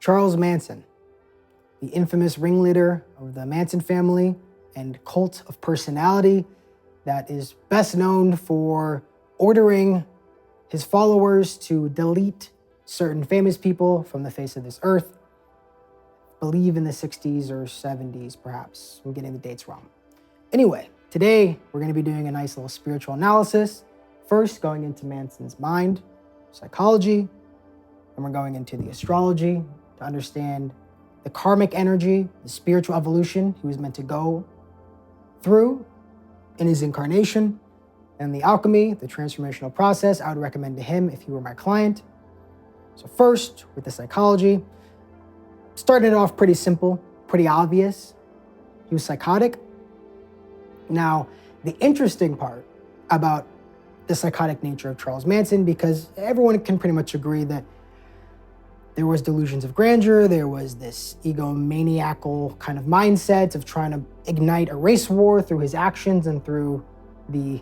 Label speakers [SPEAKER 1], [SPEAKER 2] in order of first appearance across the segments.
[SPEAKER 1] Charles Manson, the infamous ringleader of the Manson family and cult of personality that is best known for ordering his followers to delete certain famous people from the face of this earth. I believe in the 60s or 70s, perhaps. I'm getting the dates wrong. Anyway, today we're going to be doing a nice little spiritual analysis. First, going into Manson's mind, psychology, and we're going into the astrology to understand the karmic energy, the spiritual evolution he was meant to go through in his incarnation, and the alchemy, the transformational process I would recommend to him if he were my client. So first, with the psychology, starting it off pretty simple, pretty obvious. He was psychotic. Now, the interesting part about the psychotic nature of Charles Manson, because everyone can pretty much agree that there was delusions of grandeur, there was this egomaniacal kind of mindset of trying to ignite a race war through his actions and through the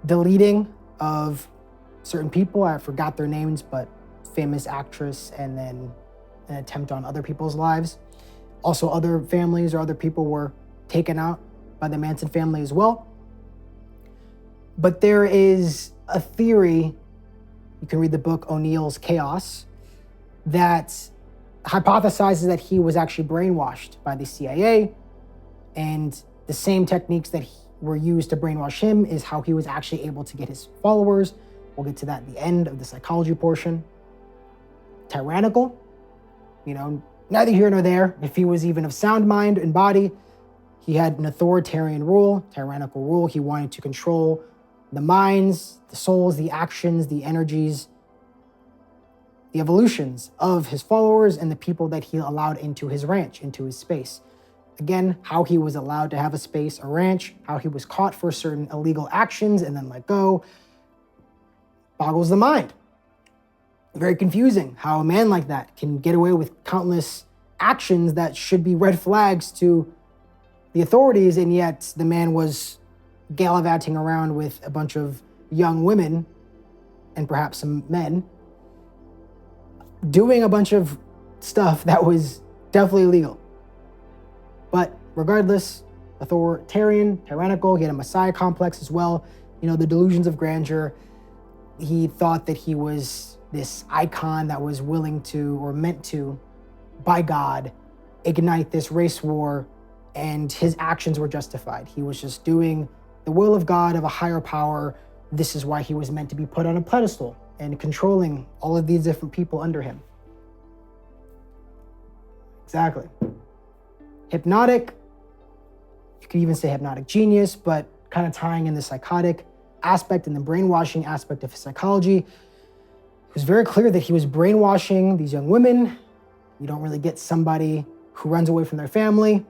[SPEAKER 1] deleting of certain people. I forgot their names, but famous actress, and then an attempt on other people's lives. Also, other families or other people were taken out by the Manson family as well. But there is a theory, you can read the book O'Neill's Chaos, that hypothesizes that he was actually brainwashed by the CIA, and the same techniques that were used to brainwash him is how he was actually able to get his followers. We'll get to that at the end of the psychology portion. Tyrannical, neither here nor there. If he was even of sound mind and body, he had an authoritarian rule, tyrannical rule. He wanted to control the minds, the souls, the actions, the energies, the evolutions of his followers and the people that he allowed into his ranch, into his space. Again, how he was allowed to have a space, a ranch, how he was caught for certain illegal actions and then let go, boggles the mind. Very confusing how a man like that can get away with countless actions that should be red flags to the authorities, and yet the man was gallivanting around with a bunch of young women and perhaps some men, doing a bunch of stuff that was definitely illegal. But regardless, authoritarian, tyrannical, he had a messiah complex as well. The delusions of grandeur. He thought that he was this icon that was willing to, or meant to, by God, ignite this race war, and his actions were justified. He was just doing the will of God, of a higher power. This is why he was meant to be put on a pedestal and controlling all of these different people under him. Exactly. Hypnotic, you could even say hypnotic genius, but kind of tying in the psychotic aspect and the brainwashing aspect of his psychology. It was very clear that he was brainwashing these young women. You don't really get somebody who runs away from their family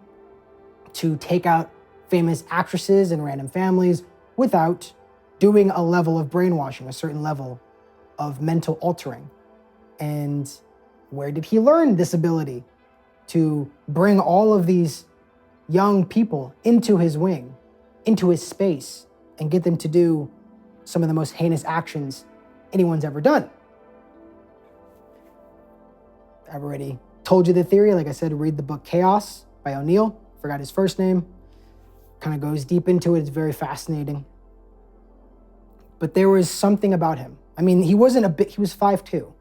[SPEAKER 1] to take out famous actresses and random families without doing a level of brainwashing, a certain level of mental altering. And where did he learn this ability to bring all of these young people into his wing, into his space, and get them to do some of the most heinous actions anyone's ever done? I've already told you the theory. Like I said, read the book Chaos by O'Neill. Forgot his first name. Kind of goes deep into it. It's very fascinating. But there was something about him. He wasn't he was 5'2". So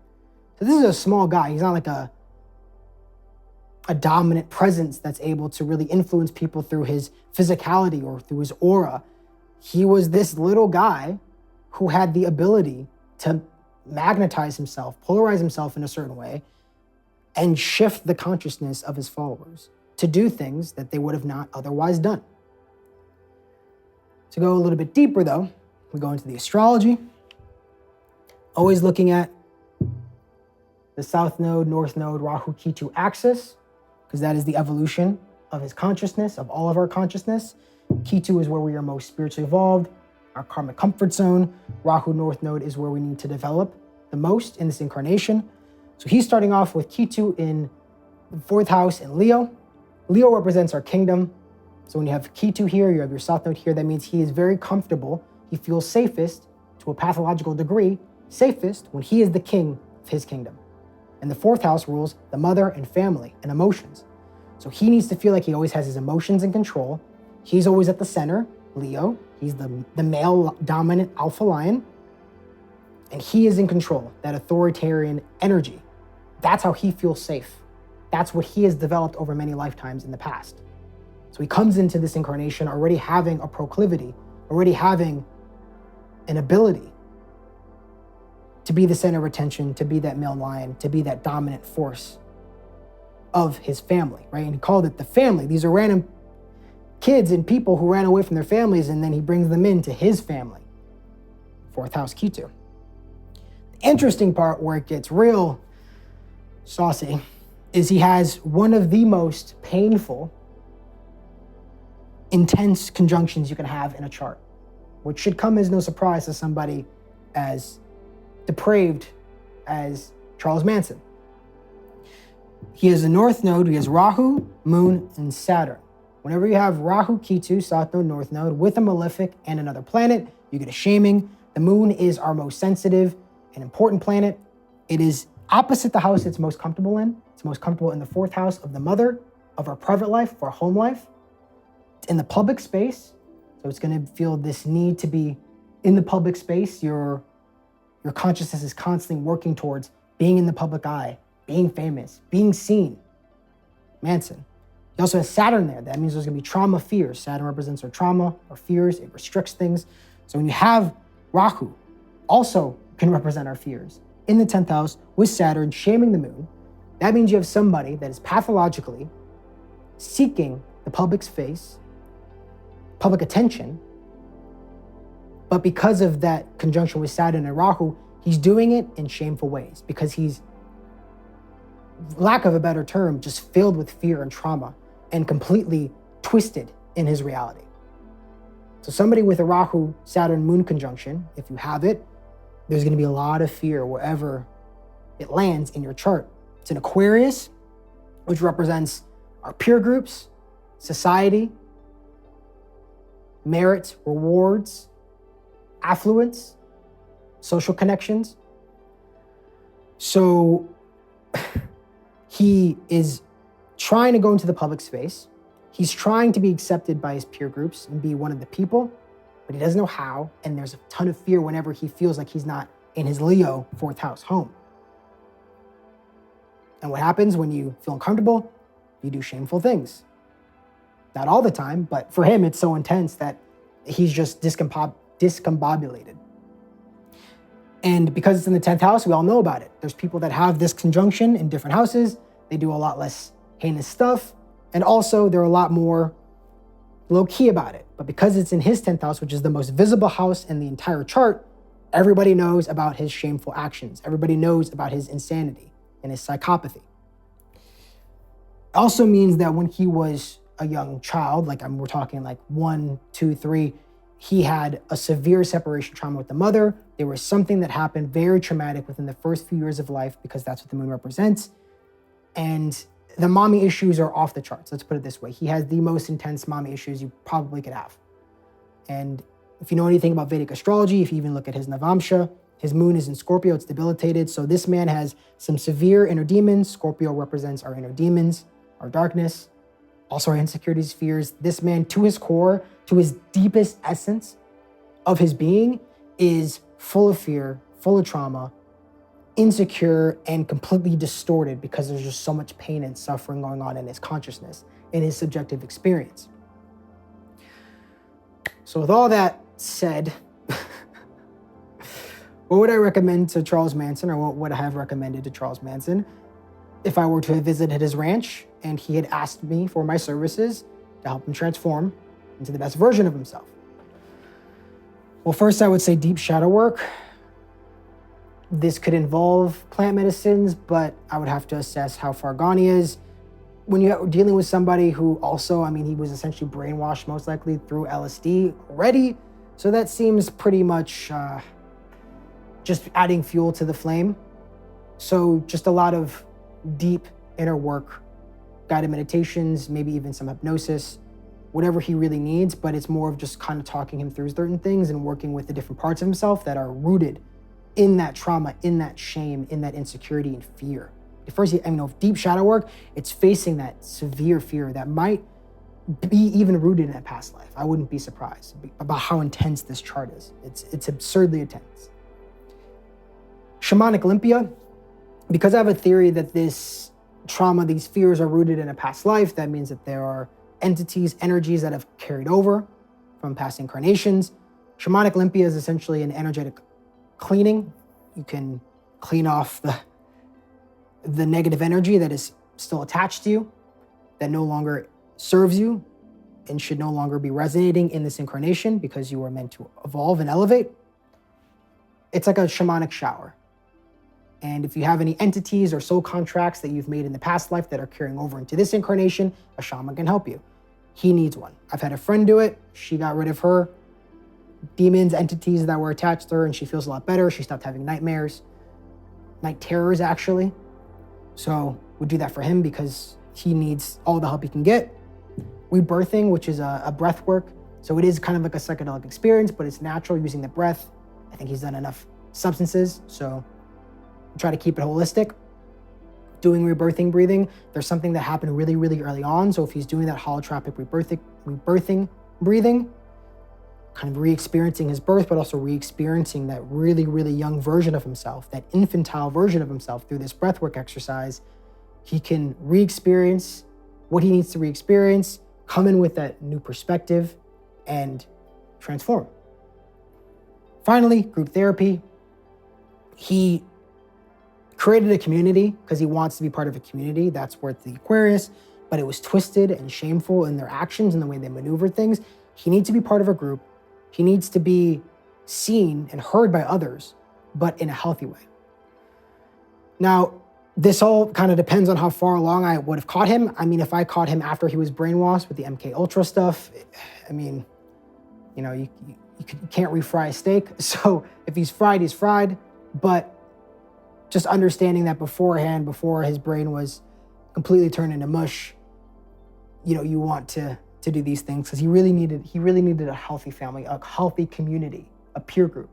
[SPEAKER 1] this is a small guy. He's not like a dominant presence that's able to really influence people through his physicality or through his aura. He was this little guy who had the ability to magnetize himself, polarize himself in a certain way, and shift the consciousness of his followers to do things that they would have not otherwise done. To go a little bit deeper though, we go into the astrology, always looking at the South Node, North Node, Rahu Ketu axis, because that is the evolution of his consciousness, of all of our consciousness. Ketu is where we are most spiritually evolved, our karmic comfort zone. Rahu North Node is where we need to develop the most in this incarnation. So he's starting off with Ketu in the 4th house in Leo. Leo represents our kingdom. So when you have Ketu here, you have your South Node here, that means he is very comfortable. He feels safest, to a pathological degree, safest when he is the king of his kingdom. And the fourth house rules the mother and family and emotions. So he needs to feel like he always has his emotions in control. He's always at the center, Leo. He's the male dominant alpha lion. And he is in control, that authoritarian energy. That's how he feels safe. That's what he has developed over many lifetimes in the past. So he comes into this incarnation already having a proclivity, already having an ability to be the center of attention, to be that male lion, to be that dominant force of his family, right? And he called it the family. These are random kids and people who ran away from their families, and then he brings them into his family. Fourth house, Ketu. The interesting part where it gets real saucy is he has one of the most painful, intense conjunctions you can have in a chart, which should come as no surprise to somebody as depraved as Charles Manson. He has a north node, he has Rahu, Moon, and Saturn. Whenever you have Rahu, Ketu, south node, north node, with a malefic and another planet, you get a shaming. The moon is our most sensitive and important planet. It is opposite the house it's most comfortable in. It's most comfortable in the fourth house of the mother, of our private life, of our home life. It's in the public space, so it's gonna feel this need to be in the public space. Your consciousness is constantly working towards being in the public eye, being famous, being seen. Manson. He also has Saturn there. That means there's gonna be trauma, fears. Saturn represents our trauma, our fears. It restricts things. So when you have Rahu, also can represent our fears. In the 10th house with Saturn shaming the moon, that means you have somebody that is pathologically seeking the public space, public attention, but because of that conjunction with Saturn and Rahu, he's doing it in shameful ways because he's, lack of a better term, just filled with fear and trauma and completely twisted in his reality. So somebody with a Rahu, Saturn, Moon conjunction, if you have it, there's gonna be a lot of fear wherever it lands in your chart. It's an Aquarius, which represents our peer groups, society, merit, rewards, affluence, social connections. So he is trying to go into the public space. He's trying to be accepted by his peer groups and be one of the people, but he doesn't know how. And there's a ton of fear whenever he feels like he's not in his Leo fourth house home. And what happens when you feel uncomfortable? You do shameful things. Not all the time, but for him, it's so intense that he's just discombobulated. And because it's in the 10th house, we all know about it. There's people that have this conjunction in different houses. They do a lot less heinous stuff. And also they're a lot more low key about it. But because it's in his 10th house, which is the most visible house in the entire chart, everybody knows about his shameful actions. Everybody knows about his insanity and his psychopathy. It also means that when he was a young child, like we're talking like 1, 2, 3, he had a severe separation trauma with the mother. There was something that happened very traumatic within the first few years of life because that's what the moon represents. And the mommy issues are off the charts. Let's put it this way. He has the most intense mommy issues you probably could have. And if you know anything about Vedic astrology, if you even look at his Navamsha, his moon is in Scorpio, it's debilitated. So this man has some severe inner demons. Scorpio represents our inner demons, our darkness, also our insecurities, fears. This man, to his core, to his deepest essence of his being, is full of fear, full of trauma, insecure, and completely distorted because there's just so much pain and suffering going on in his consciousness, in his subjective experience. So with all that said, what would I recommend to Charles Manson, or what would I have recommended to Charles Manson if I were to have visited his ranch and he had asked me for my services to help him transform into the best version of himself? Well, first I would say deep shadow work. This could involve plant medicines, but I would have to assess how far gone he is. When you're dealing with somebody who also, he was essentially brainwashed most likely through LSD already. So that seems pretty much just adding fuel to the flame. So just a lot of deep inner work, guided meditations, maybe even some hypnosis, whatever he really needs, but it's more of just kind of talking him through certain things and working with the different parts of himself that are rooted in that trauma, in that shame, in that insecurity and fear. first, deep shadow work, it's facing that severe fear that might be even rooted in a past life. I wouldn't be surprised about how intense this chart is. It's absurdly intense. Shamanic Olympia, because I have a theory that this trauma, these fears are rooted in a past life, that means that there are entities, energies that have carried over from past incarnations. Shamanic Olympia is essentially an energetic cleaning. You can clean off the negative energy that is still attached to you, that no longer serves you and should no longer be resonating in this incarnation because you are meant to evolve and elevate. It's like a shamanic shower. And if you have any entities or soul contracts that you've made in the past life that are carrying over into this incarnation, a shaman can help you. He needs one. I've had a friend do it. She got rid of her demons, entities that were attached to her, and she feels a lot better. She stopped having nightmares, night terrors, actually. So we do that for him because he needs all the help he can get. Rebirthing, which is a breath work. So it is kind of like a psychedelic experience, but it's natural using the breath. I think he's done enough substances, so try to keep it holistic. Doing rebirthing breathing, there's something that happened really, really early on. So if he's doing that holotropic rebirthing breathing, kind of re-experiencing his birth, but also re-experiencing that really, really young version of himself, that infantile version of himself through this breathwork exercise, he can re-experience what he needs to re-experience, come in with that new perspective, and transform. Finally, group therapy. He created a community because he wants to be part of a community. That's worth the Aquarius, but it was twisted and shameful in their actions and the way they maneuver things. He needs to be part of a group. He needs to be seen and heard by others, but in a healthy way. Now, this all kind of depends on how far along I would have caught him. I mean, if I caught him after he was brainwashed with the MK Ultra stuff, I mean, you can't refry a steak. So if he's fried, he's fried. But just understanding that beforehand, before his brain was completely turned into mush, you want to do these things because he really needed a healthy family, a healthy community, a peer group.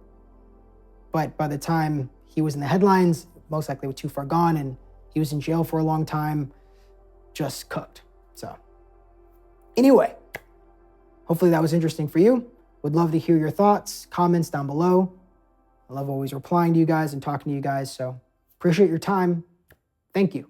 [SPEAKER 1] But by the time he was in the headlines, most likely was too far gone, and he was in jail for a long time, just cooked. So anyway, hopefully that was interesting for you. Would love to hear your thoughts, comments down below. I love always replying to you guys and talking to you guys. So appreciate your time. Thank you.